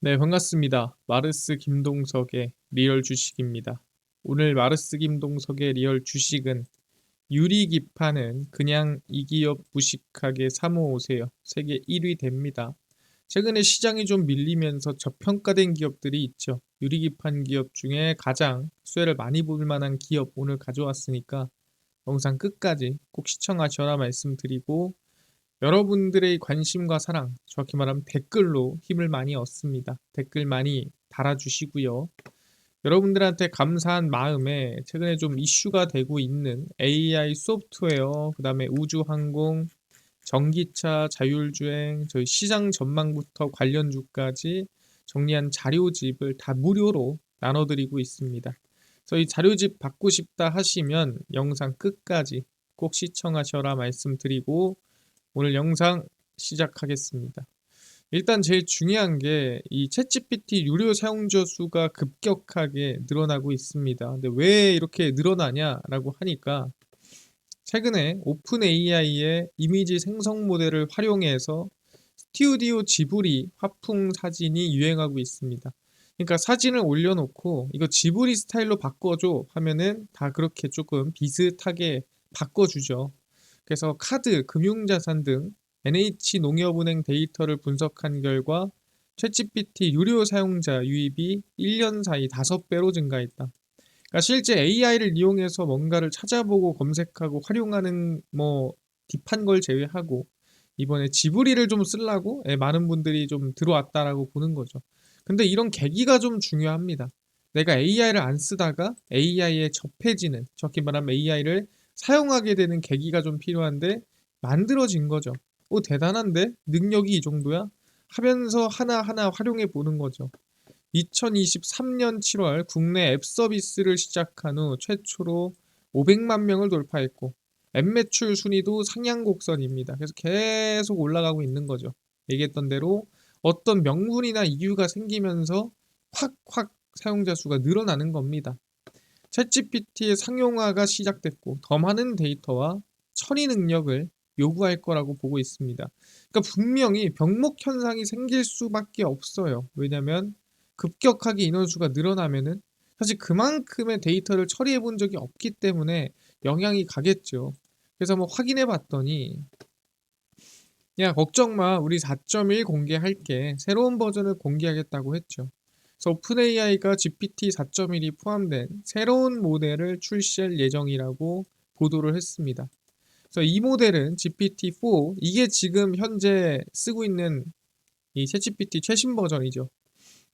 네, 반갑습니다. 마르스 김동석의 리얼 주식입니다. 오늘 마르스 김동석의 리얼 주식은 유리기판은 그냥 이 기업 무식하게 사모으세요. 세계 1위 됩니다. 최근에 시장이 좀 밀리면서 저평가된 기업들이 있죠. 유리기판 기업 중에 가장 수혜를 많이 볼 만한 기업 오늘 가져왔으니까 영상 끝까지 꼭 시청하셔라 말씀드리고 여러분들의 관심과 사랑, 정확히 말하면 댓글로 힘을 많이 얻습니다. 댓글 많이 달아주시고요. 여러분들한테 감사한 마음에 최근에 좀 이슈가 되고 있는 AI 소프트웨어, 그 다음에 우주항공, 전기차, 자율주행, 저희 시장 전망부터 관련주까지 정리한 자료집을 다 무료로 나눠드리고 있습니다. 그래서 이 자료집 받고 싶다 하시면 영상 끝까지 꼭 시청하셔라 말씀드리고 오늘 영상 시작하겠습니다. 일단 제일 중요한 게 이 챗GPT 유료 사용자 수가 급격하게 늘어나고 있습니다. 근데 왜 이렇게 늘어나냐라고 하니까 최근에 오픈 AI의 이미지 생성 모델을 활용해서 스튜디오 지브리 화풍 사진이 유행하고 있습니다. 그러니까 사진을 올려놓고 이거 지브리 스타일로 바꿔줘 하면은 다 그렇게 조금 비슷하게 바꿔주죠. 그래서 카드, 금융자산 등 NH농협은행 데이터를 분석한 결과 챗GPT 유료 사용자 유입이 1년 사이 5배로 증가했다. 그러니까 실제 AI를 이용해서 뭔가를 찾아보고 검색하고 활용하는 뭐 딥한 걸 제외하고 이번에 지브리를 좀 쓰려고 많은 분들이 좀 들어왔다라고 보는 거죠. 근데 이런 계기가 좀 중요합니다. 내가 AI를 안 쓰다가 AI에 접해지는, 적게 말하면 AI를 사용하게 되는 계기가 좀 필요한데 만들어진 거죠. 대단한데? 능력이 이 정도야? 하면서 하나하나 활용해 보는 거죠. 2023년 7월 국내 앱 서비스를 시작한 후 최초로 500만 명을 돌파했고 앱 매출 순위도 상향 곡선입니다. 그래서 계속 올라가고 있는 거죠. 얘기했던 대로 어떤 명분이나 이유가 생기면서 확확 사용자 수가 늘어나는 겁니다. 챗GPT의 상용화가 시작됐고 더 많은 데이터와 처리 능력을 요구할 거라고 보고 있습니다. 그러니까 분명히 병목 현상이 생길 수밖에 없어요. 왜냐하면 급격하게 인원수가 늘어나면은 사실 그만큼의 데이터를 처리해 본 적이 없기 때문에 영향이 가겠죠. 그래서 뭐 확인해 봤더니 야 걱정 마 우리 4.1 공개할게 새로운 버전을 공개하겠다고 했죠. 그래서 오픈AI가 GPT 4.1이 포함된 새로운 모델을 출시할 예정이라고 보도를 했습니다. 그래서 이 모델은 GPT-4 이게 지금 현재 쓰고 있는 이 챗GPT 최신 버전이죠.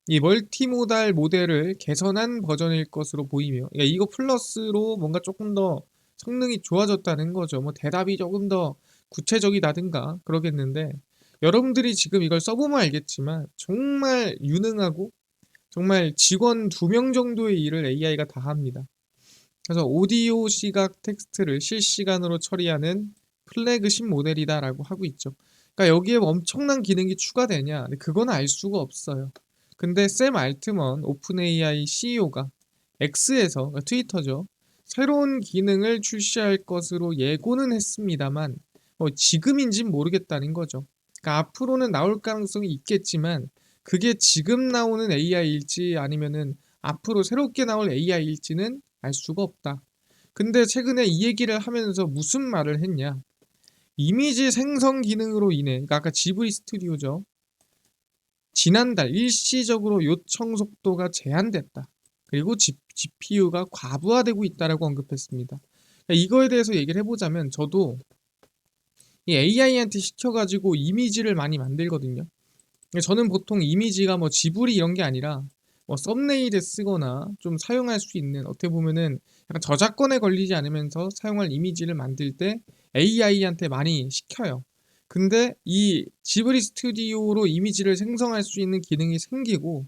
이 멀티모달 모델을 개선한 버전일 것으로 보이며 그러니까 이거 플러스로 뭔가 조금 더 성능이 좋아졌다는 거죠. 뭐 대답이 조금 더 구체적이다든가 그러겠는데 여러분들이 지금 이걸 써보면 알겠지만 정말 유능하고 정말 직원 2명 정도의 일을 AI가 다 합니다. 그래서 오디오 시각 텍스트를 실시간으로 처리하는 플래그십 모델이다라고 하고 있죠. 그러니까 여기에 엄청난 기능이 추가되냐? 근데 그건 알 수가 없어요. 근데 샘 알트먼 오픈 AI CEO가 X에서 그러니까 트위터죠. 새로운 기능을 출시할 것으로 예고는 했습니다만 지금인진 모르겠다는 거죠. 그러니까 앞으로는 나올 가능성이 있겠지만 그게 지금 나오는 AI일지 아니면은 앞으로 새롭게 나올 AI일지는 알 수가 없다. 근데 최근에 이 얘기를 하면서 무슨 말을 했냐? 이미지 생성 기능으로 인해, 그러니까 아까 지브리 스튜디오죠. 지난달 일시적으로 요청 속도가 제한됐다. 그리고 GPU가 과부하되고 있다라고 언급했습니다. 그러니까 이거에 대해서 얘기를 해보자면 저도 이 AI한테 시켜가지고 이미지를 많이 만들거든요. 저는 보통 이미지가 뭐 지브리 이런 게 아니라 뭐 썸네일에 쓰거나 좀 사용할 수 있는 어떻게 보면은 약간 저작권에 걸리지 않으면서 사용할 이미지를 만들 때 AI한테 많이 시켜요. 근데 이 지브리 스튜디오로 이미지를 생성할 수 있는 기능이 생기고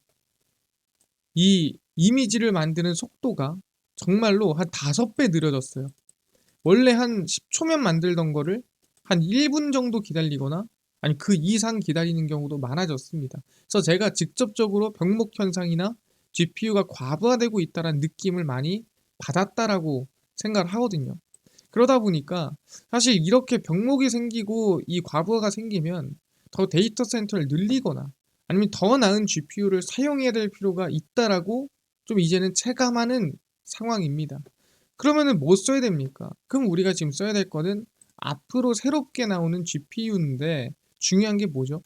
이 이미지를 만드는 속도가 정말로 한 5배 느려졌어요. 원래 한 10초면 만들던 거를 한 1분 정도 기다리거나 아니 그 이상 기다리는 경우도 많아졌습니다. 그래서 제가 직접적으로 병목 현상이나 GPU가 과부하되고 있다는 느낌을 많이 받았다라고 생각을 하거든요. 그러다 보니까 사실 이렇게 병목이 생기고 이 과부하가 생기면 더 데이터 센터를 늘리거나 아니면 더 나은 GPU를 사용해야 될 필요가 있다라고 좀 이제는 체감하는 상황입니다. 그러면은 뭐 써야 됩니까? 그럼 우리가 지금 써야 될 거는 앞으로 새롭게 나오는 GPU인데 중요한 게 뭐죠?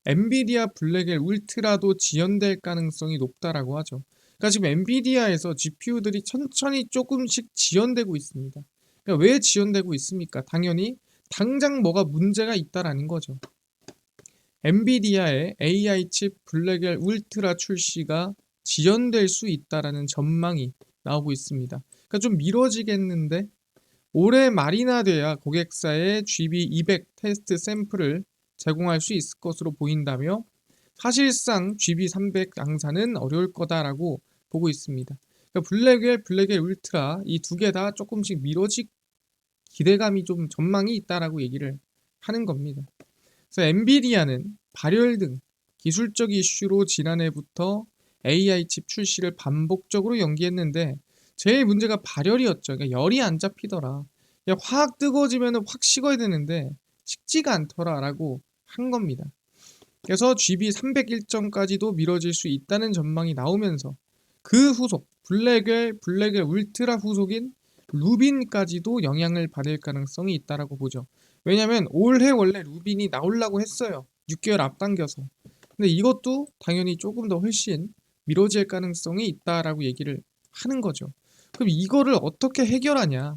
엔비디아 블랙엘 울트라도 지연될 가능성이 높다라고 하죠. 그러니까 지금 엔비디아에서 GPU들이 천천히 조금씩 지연되고 있습니다. 그러니까 왜 지연되고 있습니까? 당연히 당장 뭐가 문제가 있다라는 거죠. 엔비디아의 AI 칩 블랙엘 울트라 출시가 지연될 수 있다라는 전망이 나오고 있습니다. 그러니까 좀 미뤄지겠는데 올해 말이나 돼야 고객사에 GB200 테스트 샘플을 제공할 수 있을 것으로 보인다며 사실상 GB300 양산은 어려울 거다라고 보고 있습니다. 그러니까 블랙엘 울트라 이 두 개 다 조금씩 미뤄질 기대감이 좀 전망이 있다라고 얘기를 하는 겁니다. 그래서 엔비디아는 발열 등 기술적 이슈로 지난해부터 AI 칩 출시를 반복적으로 연기했는데 제일 문제가 발열이었죠. 그러니까 열이 안 잡히더라. 그냥 확 뜨거워지면 확 식어야 되는데 식지가 않더라라고 한 겁니다. 그래서 GB300 일정까지도 미뤄질 수 있다는 전망이 나오면서 그 후속 블랙엘 울트라 후속인 루빈까지도 영향을 받을 가능성이 있다라고 보죠. 왜냐면 올해 원래 루빈이 나오려고 했어요. 6개월 앞당겨서. 근데 이것도 당연히 조금 더 훨씬 미뤄질 가능성이 있다라고 얘기를 하는 거죠. 그럼 이거를 어떻게 해결하냐?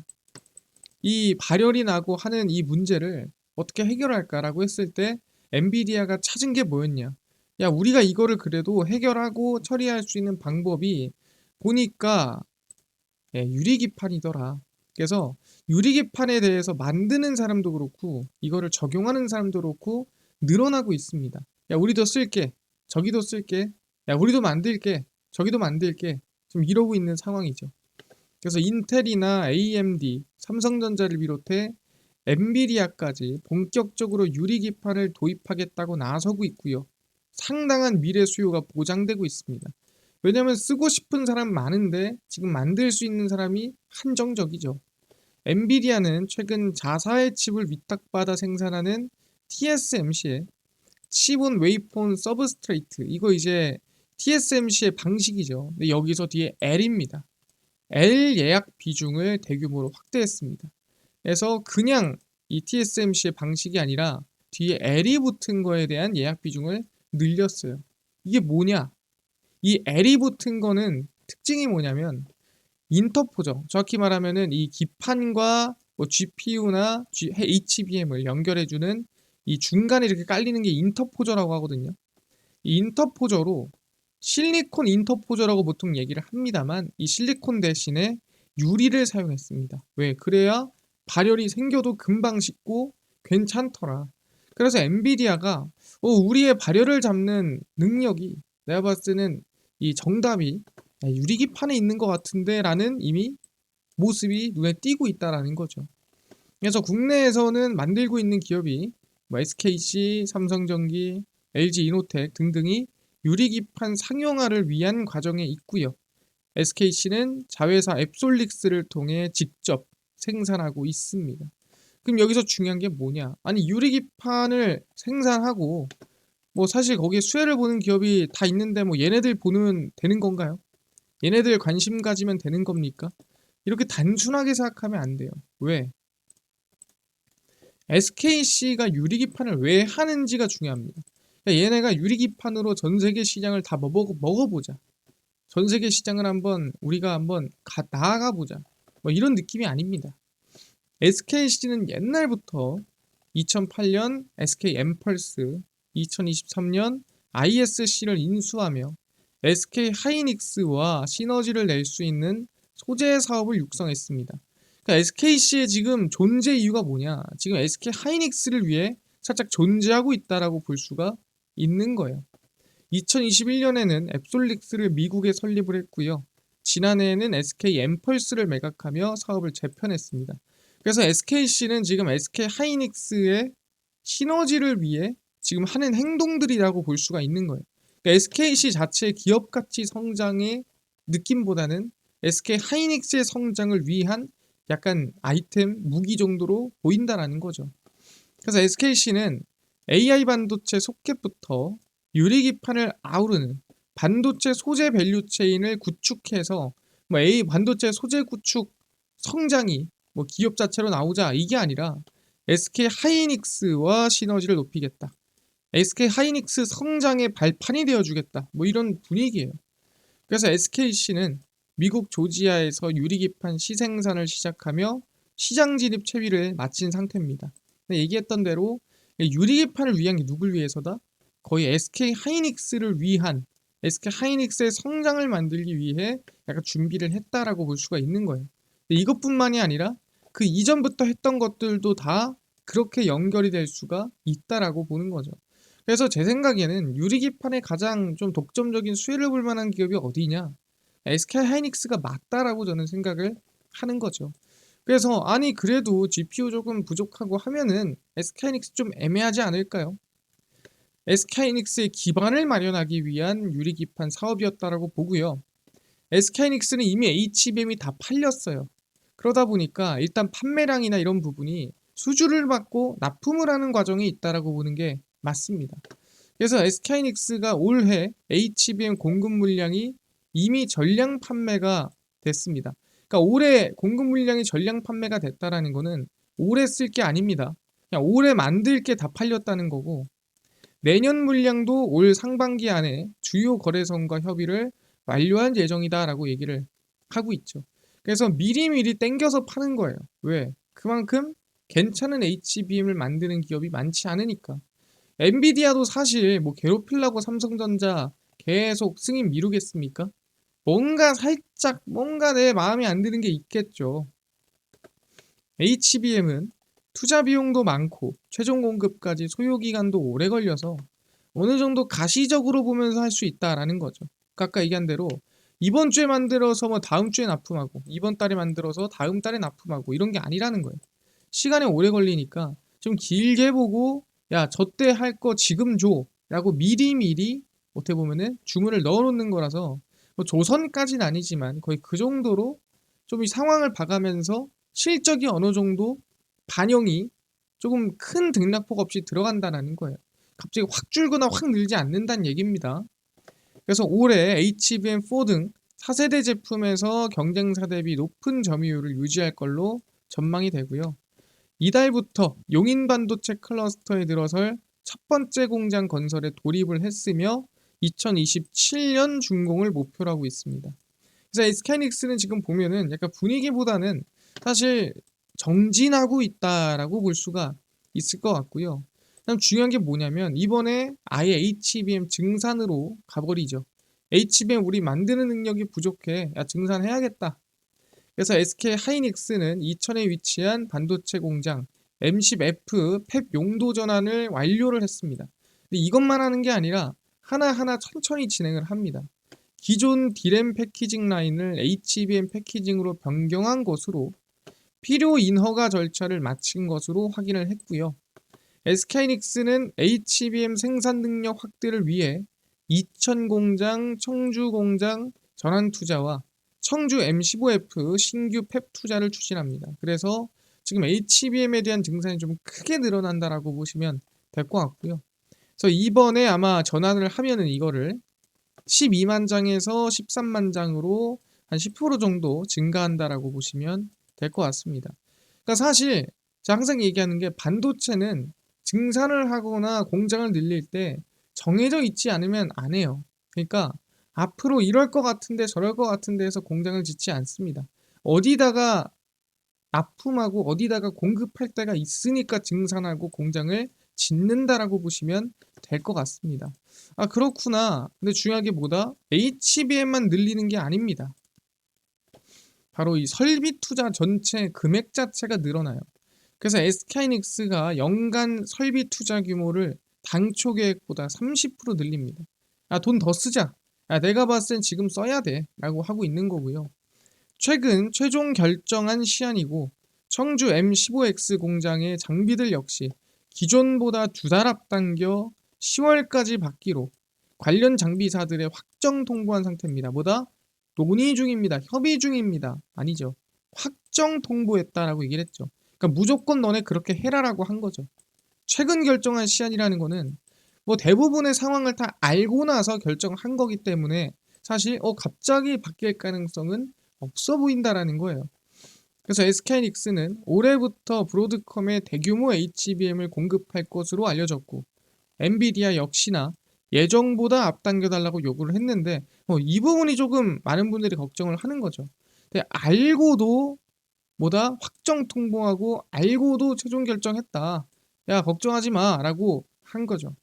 이 발열이 나고 하는 이 문제를 어떻게 해결할까라고 했을 때 엔비디아가 찾은 게 뭐였냐? 야, 우리가 이거를 그래도 해결하고 처리할 수 있는 방법이 보니까 유리기판이더라. 그래서 유리기판에 대해서 만드는 사람도 그렇고 이거를 적용하는 사람도 그렇고 늘어나고 있습니다. 야, 우리도 쓸게. 저기도 쓸게. 야, 우리도 만들게. 저기도 만들게. 지금 이러고 있는 상황이죠. 그래서 인텔이나 AMD, 삼성전자를 비롯해 엔비디아까지 본격적으로 유리기판을 도입하겠다고 나서고 있고요. 상당한 미래 수요가 보장되고 있습니다. 왜냐하면 쓰고 싶은 사람 많은데 지금 만들 수 있는 사람이 한정적이죠. 엔비디아는 최근 자사의 칩을 위탁받아 생산하는 TSMC의 칩온 웨이폰 서브스트레이트, 이거 이제 TSMC의 방식이죠. 근데 여기서 뒤에 L입니다. L 예약 비중을 대규모로 확대했습니다. 그래서 그냥 이 TSMC의 방식이 아니라 뒤에 L이 붙은 거에 대한 예약 비중을 늘렸어요. 이게 뭐냐? 이 L이 붙은 거는 특징이 뭐냐면 인터포죠. 정확히 말하면은 이 기판과 뭐 GPU나 HBM을 연결해주는 이 중간에 이렇게 깔리는 게 인터포저라고 하거든요. 이 인터포저로 실리콘 인터포저라고 보통 얘기를 합니다만 이 실리콘 대신에 유리를 사용했습니다. 왜? 그래야 발열이 생겨도 금방 식고 괜찮더라. 그래서 엔비디아가 우리의 발열을 잡는 능력이 내가 봤을 때는 이 정답이 유리기판에 있는 것 같은데 라는 이미 모습이 눈에 띄고 있다라는 거죠. 그래서 국내에서는 만들고 있는 기업이 뭐 SKC, 삼성전기, LG이노텍 등등이 유리기판 상용화를 위한 과정에 있고요. SKC는 자회사 앱솔릭스를 통해 직접 생산하고 있습니다. 그럼 여기서 중요한 게 뭐냐? 아니 유리기판을 생산하고 뭐 사실 거기에 수혜를 보는 기업이 다 있는데 뭐 얘네들 보면 되는 건가요? 얘네들 관심 가지면 되는 겁니까? 이렇게 단순하게 생각하면 안 돼요. 왜? SKC가 유리기판을 왜 하는지가 중요합니다. 그러니까 얘네가 유리기판으로 전 세계 시장을 다 먹어보자. 전 세계 시장을 우리가 한번 나아가 보자. 뭐 이런 느낌이 아닙니다. SKC는 옛날부터 2008년 SK 엠펄스, 2023년 ISC를 인수하며 SK 하이닉스와 시너지를 낼 수 있는 소재 사업을 육성했습니다. 그러니까 SKC의 지금 존재 이유가 뭐냐? 지금 SK 하이닉스를 위해 살짝 존재하고 있다라고 볼 수가 있는 거예요. 2021년에는 앱솔릭스를 미국에 설립을 했고요. 지난해에는 SK 엠펄스를 매각하며 사업을 재편했습니다. 그래서 SKC는 지금 SK 하이닉스의 시너지를 위해 지금 하는 행동들이라고 볼 수가 있는 거예요. 그러니까 SKC 자체의 기업 가치 성장의 느낌보다는 SK 하이닉스의 성장을 위한 약간 아이템, 무기 정도로 보인다라는 거죠. 그래서 SKC는 AI 반도체 소켓부터 유리기판을 아우르는 반도체 소재 밸류 체인을 구축해서 뭐 A 반도체 소재 구축 성장이 뭐 기업 자체로 나오자 이게 아니라 SK 하이닉스와 시너지를 높이겠다. SK 하이닉스 성장의 발판이 되어주겠다. 뭐 이런 분위기예요. 그래서 SKC는 미국 조지아에서 유리기판 시생산을 시작하며 시장 진입 채비를 마친 상태입니다. 얘기했던 대로 유리기판을 위한 게 누굴 위해서다? 거의 SK 하이닉스를 위한 SK 하이닉스의 성장을 만들기 위해 약간 준비를 했다라고 볼 수가 있는 거예요. 이것뿐만이 아니라 그 이전부터 했던 것들도 다 그렇게 연결이 될 수가 있다라고 보는 거죠. 그래서 제 생각에는 유리기판에 가장 좀 독점적인 수혜를 볼 만한 기업이 어디냐? SK 하이닉스가 맞다라고 저는 생각을 하는 거죠. 그래서 아니 그래도 GPU 조금 부족하고 하면은 SK 하이닉스 좀 애매하지 않을까요? SK 하이닉스의 기반을 마련하기 위한 유리기판 사업이었다라고 보고요. SK 하이닉스는 이미 HBM이 다 팔렸어요. 그러다 보니까 일단 판매량이나 이런 부분이 수주를 받고 납품을 하는 과정이 있다라고 보는 게 맞습니다. 그래서 SK 하이닉스가 올해 HBM 공급 물량이 이미 전량 판매가 됐습니다. 그러니까 올해 공급 물량이 전량 판매가 됐다라는 거는 올해 쓸 게 아닙니다. 그냥 올해 만들 게 다 팔렸다는 거고 내년 물량도 올 상반기 안에 주요 거래선과 협의를 완료할 예정이다라고 얘기를 하고 있죠. 그래서 미리미리 땡겨서 파는 거예요. 왜? 그만큼 괜찮은 HBM을 만드는 기업이 많지 않으니까. 엔비디아도 사실 뭐 괴롭히려고 삼성전자 계속 승인 미루겠습니까? 뭔가 살짝 뭔가 내 마음에 안 드는 게 있겠죠. HBM은 투자 비용도 많고 최종 공급까지 소요 기간도 오래 걸려서 어느 정도 가시적으로 보면서 할 수 있다라는 거죠. 아까 얘기한 대로 이번 주에 만들어서 뭐 다음 주에 납품하고 이번 달에 만들어서 다음 달에 납품하고 이런 게 아니라는 거예요. 시간이 오래 걸리니까 좀 길게 보고 야, 저 때 할 거 지금 줘 라고 미리미리 어떻게 보면은 주문을 넣어놓는 거라서 뭐 조선까지는 아니지만 거의 그 정도로 좀 이 상황을 봐가면서 실적이 어느 정도 반영이 조금 큰 등락폭 없이 들어간다는 거예요. 갑자기 확 줄거나 확 늘지 않는다는 얘기입니다. 그래서 올해 HBM4 등 4세대 제품에서 경쟁사 대비 높은 점유율을 유지할 걸로 전망이 되고요. 이달부터 용인 반도체 클러스터에 들어설 첫 번째 공장 건설에 돌입을 했으며 2027년 준공을 목표로 하고 있습니다. 그래서 SK하이닉스는 지금 보면은 약간 분위기보다는 사실 정진하고 있다라고 볼 수가 있을 것 같고요. 그다음 중요한 게 뭐냐면 이번에 아예 HBM 증산으로 가버리죠. HBM 우리 만드는 능력이 부족해. 야, 증산해야겠다. 그래서 SK 하이닉스는 이천에 위치한 반도체 공장 M10F 팹 용도 전환을 완료를 했습니다. 근데 이것만 하는 게 아니라 하나하나 천천히 진행을 합니다. 기존 D램 패키징 라인을 HBM 패키징으로 변경한 것으로 필요 인허가 절차를 마친 것으로 확인을 했고요. SK하이닉스는 HBM 생산 능력 확대를 위해 이천 공장, 청주 공장 전환 투자와 청주 M15F 신규 팹 투자를 추진합니다. 그래서 지금 HBM에 대한 증산이 좀 크게 늘어난다라고 보시면 될 것 같고요. 그래서 이번에 아마 전환을 하면은 이거를 12만 장에서 13만 장으로 한 10% 정도 증가한다라고 보시면 될 것 같습니다. 그러니까 사실 제가 항상 얘기하는 게 반도체는 증산을 하거나 공장을 늘릴 때 정해져 있지 않으면 안 해요. 그러니까 앞으로 이럴 것 같은데 저럴 것 같은데 해서 공장을 짓지 않습니다. 어디다가 납품하고 어디다가 공급할 때가 있으니까 증산하고 공장을 짓는다라고 보시면 될 것 같습니다. 아, 그렇구나. 근데 중요한 게 뭐다? HBM만 늘리는 게 아닙니다. 바로 이 설비 투자 전체 금액 자체가 늘어나요. 그래서 SK하이닉스가 연간 설비 투자 규모를 당초 계획보다 30% 늘립니다. 아, 돈 더 쓰자. 아, 내가 봤을 땐 지금 써야 돼. 라고 하고 있는 거고요. 최근 최종 결정한 시한이고 청주 M15X 공장의 장비들 역시 기존보다 2달 앞당겨 10월까지 받기로 관련 장비사들의 확정 통보한 상태입니다. 뭐다? 논의 중입니다. 협의 중입니다. 아니죠. 확정 통보했다라고 얘기를 했죠. 그러니까 무조건 너네 그렇게 해라라고 한 거죠. 최근 결정한 시한이라는 거는 뭐 대부분의 상황을 다 알고 나서 결정한 거기 때문에 사실 갑자기 바뀔 가능성은 없어 보인다라는 거예요. 그래서 SK하이닉스는 올해부터 브로드컴에 대규모 HBM을 공급할 것으로 알려졌고 엔비디아 역시나 예정보다 앞당겨달라고 요구를 했는데 이 부분이 조금 많은 분들이 걱정을 하는 거죠. 근데 알고도 뭐다 확정 통보하고 알고도 최종 결정했다. 야 걱정하지 마라고 한 거죠.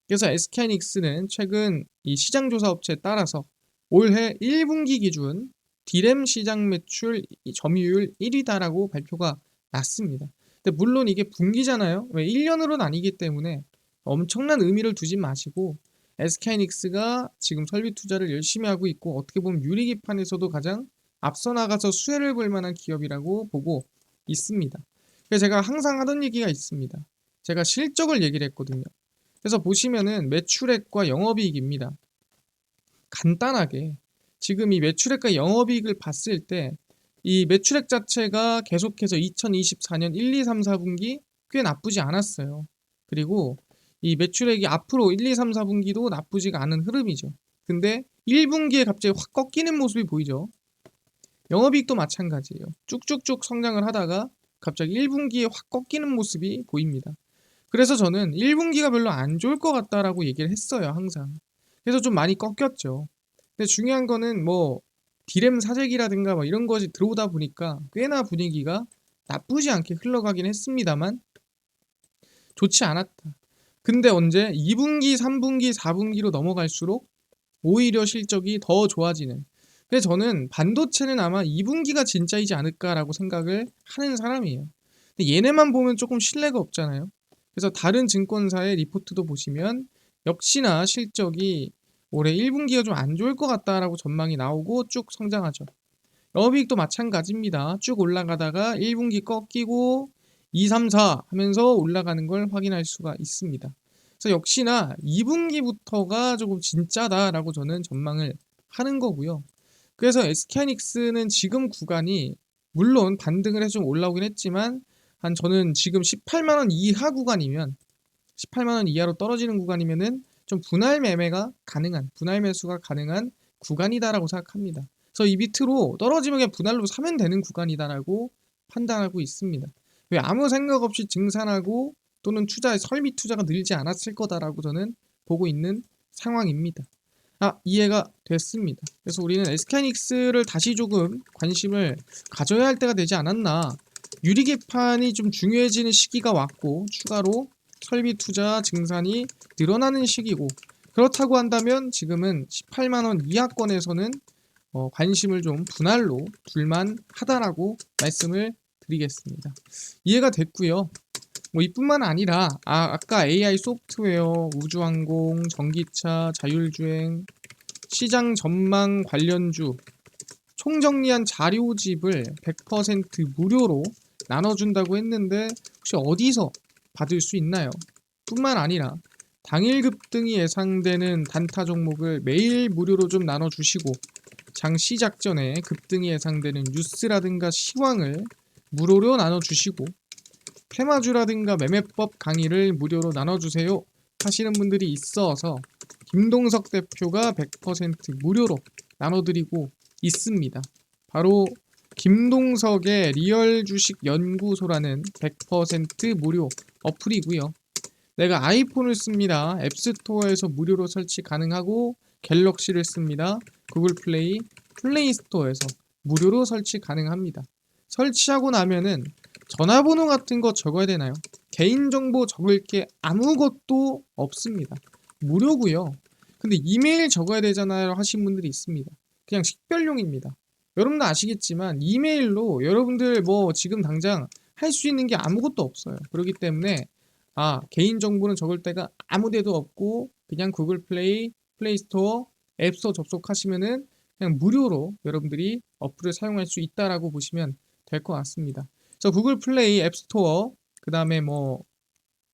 그래서 SK하이닉스는 최근 이 시장조사 업체에 따라서 올해 1분기 기준 디램 시장 매출 점유율 1위다라고 발표가 났습니다. 근데 물론 이게 분기잖아요. 왜 1년으로는 아니기 때문에 엄청난 의미를 두지 마시고 SK하이닉스가 지금 설비 투자를 열심히 하고 있고 어떻게 보면 유리기판에서도 가장 앞서 나가서 수혜를 볼 만한 기업이라고 보고 있습니다. 그래서 제가 항상 하던 얘기가 있습니다. 제가 실적을 얘기를 했거든요. 그래서 보시면은 매출액과 영업이익입니다. 간단하게 지금 이 매출액과 영업이익을 봤을 때 이 매출액 자체가 계속해서 2024년 1, 2, 3, 4분기 꽤 나쁘지 않았어요. 그리고 이 매출액이 앞으로 1, 2, 3, 4분기도 나쁘지가 않은 흐름이죠. 근데 1분기에 갑자기 확 꺾이는 모습이 보이죠. 영업이익도 마찬가지예요. 쭉쭉쭉 성장을 하다가 갑자기 1분기에 확 꺾이는 모습이 보입니다. 그래서 저는 1분기가 별로 안 좋을 것 같다라고 얘기를 했어요, 항상. 그래서 좀 많이 꺾였죠. 근데 중요한 거는 뭐 디램 사재기라든가 뭐 이런 것이 들어오다 보니까 꽤나 분위기가 나쁘지 않게 흘러가긴 했습니다만 좋지 않았다. 근데 언제 2분기, 3분기, 4분기로 넘어갈수록 오히려 실적이 더 좋아지는. 그래서 저는 반도체는 아마 2분기가 진짜이지 않을까라고 생각을 하는 사람이에요. 근데 얘네만 보면 조금 신뢰가 없잖아요. 그래서 다른 증권사의 리포트도 보시면 역시나 실적이 올해 1분기가 좀 안 좋을 것 같다라고 전망이 나오고 쭉 성장하죠. 영업이익도 마찬가지입니다. 쭉 올라가다가 1분기 꺾이고 2, 3, 4 하면서 올라가는 걸 확인할 수가 있습니다. 그래서 역시나 2분기부터가 조금 진짜다라고 저는 전망을 하는 거고요. 그래서 SK하이닉스는 지금 구간이 물론 반등을 해서 좀 올라오긴 했지만 저는 지금 18만 원 이하 구간이면 18만 원 이하로 떨어지는 구간이면은 좀 분할 매매가 가능한 분할 매수가 가능한 구간이다라고 생각합니다. 그래서 이 밑으로 떨어지면 그냥 분할로 사면 되는 구간이다라고 판단하고 있습니다. 왜 아무 생각 없이 증산하고 또는 설비 투자가 늘지 않았을 거다라고 저는 보고 있는 상황입니다. 이해가 됐습니다. 그래서 우리는 SK하이닉스를 다시 조금 관심을 가져야 할 때가 되지 않았나. 유리기판이 좀 중요해지는 시기가 왔고 추가로 설비 투자 증산이 늘어나는 시기고 그렇다고 한다면 지금은 18만 원 이하권에서는 관심을 좀 분할로 둘만 하다라고 말씀을 드리겠습니다. 이해가 됐고요. 뭐 이뿐만 아니라 아까 AI 소프트웨어, 우주항공, 전기차, 자율주행, 시장 전망 관련주 총정리한 자료집을 100% 무료로 나눠준다고 했는데 혹시 어디서 받을 수 있나요? 뿐만 아니라 당일 급등이 예상되는 단타 종목을 매일 무료로 좀 나눠주시고 장 시작 전에 급등이 예상되는 뉴스라든가 시황을 무료로 나눠주시고 테마주라든가 매매법 강의를 무료로 나눠주세요 하시는 분들이 있어서 김동석 대표가 100% 무료로 나눠드리고 있습니다. 바로 김동석의 리얼 주식 연구소라는 100% 무료 어플이고요. 내가 아이폰을 씁니다. 앱스토어에서 무료로 설치 가능하고 갤럭시를 씁니다. 구글 플레이, 플레이스토어에서 무료로 설치 가능합니다. 설치하고 나면은 전화번호 같은 거 적어야 되나요? 개인정보 적을 게 아무것도 없습니다. 무료고요. 근데 이메일 적어야 되잖아요 하신 분들이 있습니다. 그냥 식별용입니다. 여러분도 아시겠지만 이메일로 여러분들 뭐 지금 당장 할 수 있는 게 아무것도 없어요. 그렇기 때문에 개인정보는 적을 데가 아무 데도 없고 그냥 구글 플레이, 플레이스토어, 앱스토어 접속하시면은 그냥 무료로 여러분들이 어플을 사용할 수 있다라고 보시면 될 것 같습니다. 그래서 구글 플레이, 앱스토어, 그 다음에 뭐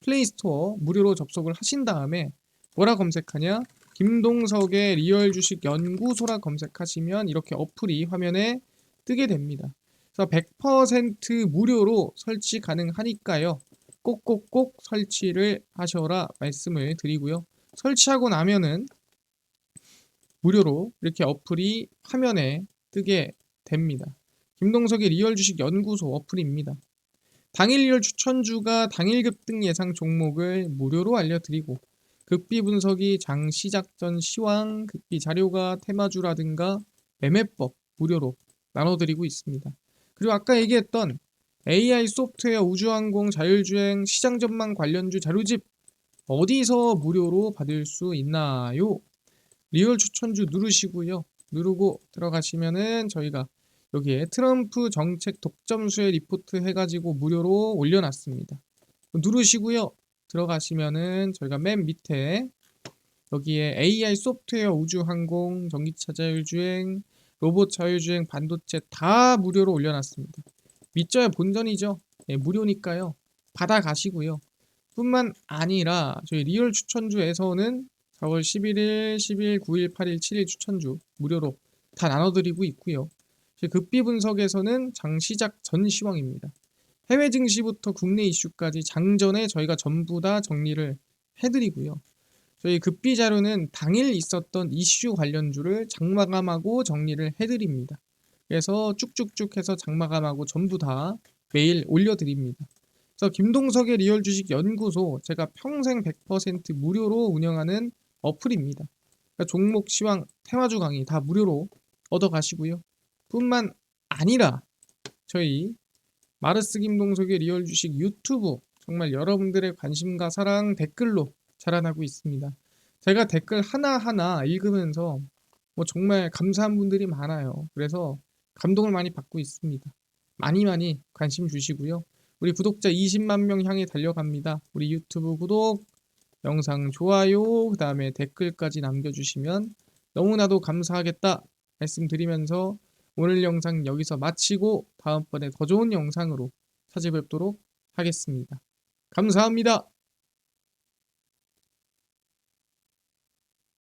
플레이스토어 무료로 접속을 하신 다음에 뭐라 검색하냐? 김동석의 리얼 주식 연구소라 검색하시면 이렇게 어플이 화면에 뜨게 됩니다. 그래서 100% 무료로 설치 가능하니까요. 꼭꼭꼭 설치를 하셔라 말씀을 드리고요. 설치하고 나면은 무료로 이렇게 어플이 화면에 뜨게 됩니다. 김동석의 리얼 주식 연구소 어플입니다. 당일 리얼 추천주가 당일 급등 예상 종목을 무료로 알려드리고 급비 분석이 장 시작 전 시황, 급비 자료가 테마주라든가 매매법 무료로 나눠드리고 있습니다. 그리고 아까 얘기했던 AI 소프트웨어, 우주항공, 자율주행, 시장 전망 관련주 자료집 어디서 무료로 받을 수 있나요? 리얼 추천주 누르시고요. 누르고 들어가시면은 저희가 여기에 트럼프 정책 독점수혜 리포트 해가지고 무료로 올려놨습니다. 누르시고요. 들어가시면은 저희가 맨 밑에 여기에 AI 소프트웨어, 우주항공, 전기차 자율주행, 로봇 자율주행, 반도체 다 무료로 올려놨습니다. 믿져야 본전이죠. 예, 무료니까요. 받아가시고요. 뿐만 아니라 저희 리얼 추천주에서는 4월 11일, 10일, 9일, 8일, 7일 추천주 무료로 다 나눠드리고 있고요. 급비 분석에서는 장 시작 전 시황입니다. 해외 증시부터 국내 이슈까지 장전에 저희가 전부 다 정리를 해드리고요. 저희 급비 자료는 당일 있었던 이슈 관련주를 장마감하고 정리를 해드립니다. 그래서 쭉쭉쭉 해서 장마감하고 전부 다 매일 올려드립니다. 그래서 김동석의 리얼 주식 연구소 제가 평생 100% 무료로 운영하는 어플입니다. 그러니까 종목 시황 테마주 강의 다 무료로 얻어가시고요. 뿐만 아니라 저희 마르스 김동석의 리얼 주식 유튜브 정말 여러분들의 관심과 사랑 댓글로 자라나고 있습니다. 제가 댓글 하나하나 읽으면서 정말 감사한 분들이 많아요. 그래서 감동을 많이 받고 있습니다. 많이 관심 주시고요. 우리 구독자 20만 명 향해 달려갑니다. 우리 유튜브 구독, 영상 좋아요, 그 다음에 댓글까지 남겨주시면 너무나도 감사하겠다 말씀드리면서 오늘 영상 여기서 마치고 다음번에 더 좋은 영상으로 찾아뵙도록 하겠습니다. 감사합니다.